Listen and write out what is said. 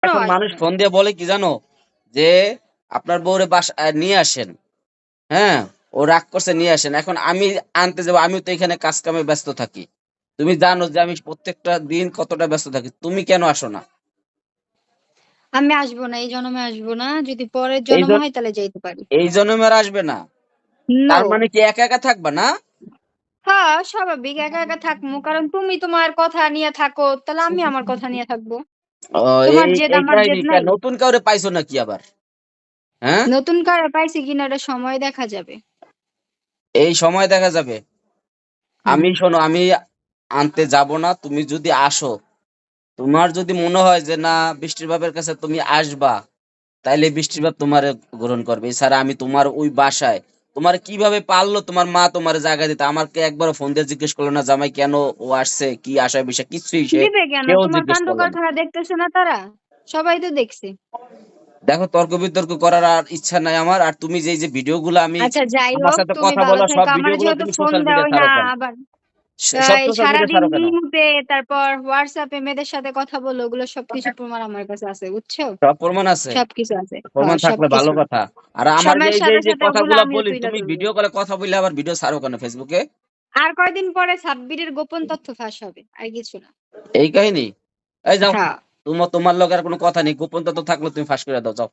এখন মানুষ আসবে। ফোন দিয়ে বলে কি জানো, যে আপনার বউরে বাসা নিয়ে আসেন। হ্যাঁ, ও রাগ করছে, নিয়ে আসেন। এখন আমি আনতে যাবো, আমি তো এখানে কাজ কামে ব্যস্ত থাকি। তুমি জানো যে আমি প্রত্যেকটা দিন কতটা ব্যস্ত থাকি, তুমি কেন আসো না? আমি আসবো না, এই জন্মে আসবো না। যদি পরের এই জন্ম জন- হয় তাহলে যাইতে পারি। এই জন্মে আর আসবে না? নো। তার মানে কি একা একা থাকবা না? হ্যাঁ, স্বাভাবিক একা, একা থাকমু। কারণ তুমি তোমার কথা নিয়ে থাকো, তাহলে আমি আমার কথা নিয়ে থাকবো। ও, তোমার এই জেদ এই আমার কাহিনী। জেদ নাই। নতুন কাউরে পাইছো নাকি আবার? হ্যাঁ, নতুন কারে পাইছি কিনা এটা সময় দেখা যাবে। এই সময় দেখা যাবে। হুম। আমি শোনো, আমি আনতে যাব না। তুমি যদি আসো, তোমার যদি মনে হয় যে না, বৃষ্টির বাপের কাছে তুমি আসবা, তাইলে বৃষ্টির বাপ তোমার গ্রহণ করবে। এছাড়া আমি তোমার ওই বাসায়, তোমার কিভাবে পারলো তোমার মা তোমার জায়গা দিতে? আমাকে একবারও ফোন দিয়ে জিজ্ঞেস করলো না, জামাই কেন ও আসছে, কি আশায় বিষয়, কিছুই দিবে কেন? সেও তোমার জিজ্ঞেস কাণ্ড করলো না। কারখানা দেখতেছে না তারা? সবাই তো দেখছে। দেখো, তর্ক বিতর্ক করার আর ইচ্ছা নাই আমার। আর তুমি যে ভিডিও গুলো আমি, আচ্ছা যাই আমার হোক, সাথে তুমি কথা ভালো বলা সব থেকো। আমার ভিডিও গুলো যেহেতু তুমি ফোন সোশ্যাল মিডিয়ায় দেওয়াই না ছাড়ো কেন? আবার সব এই সোশ্যাল মিডিয়ায় সারাদিন ছাড়ো কেন? ইমুতে তারপর হোয়াটসঅ্যাপে মেয়েদের সাথে কথা বলো, ওগুলো সবকিছু প্রমাণ আমার কাছে আছে, বুঝছো? সব প্রমাণ আছে? সবকিছু আছে। প্রমাণ হ্যাঁ, থাকলে ভালো সবকিছু। কথা। আর আমার যে সময়ের এই যে সাথে এই যে সাথে ওগুলো কথাগুলা আমিও বলি, তুইলা তুমি ধরবো। ভিডিও কলে কথা বললে আবার ভিডিও ছাড়ো কেন ফেসবুকে? আর কয়দিন পরে সাব্বিরের গোপন তথ্য ফাঁস হবে, আর কিছু না। এই কাহিনী। এই যাও, হ্যাঁ। তোমার তোমার লগে আর কোনো কথা নেই। গোপন তথ্য থাকলে তুমি ফাঁস করে দাও, যাও।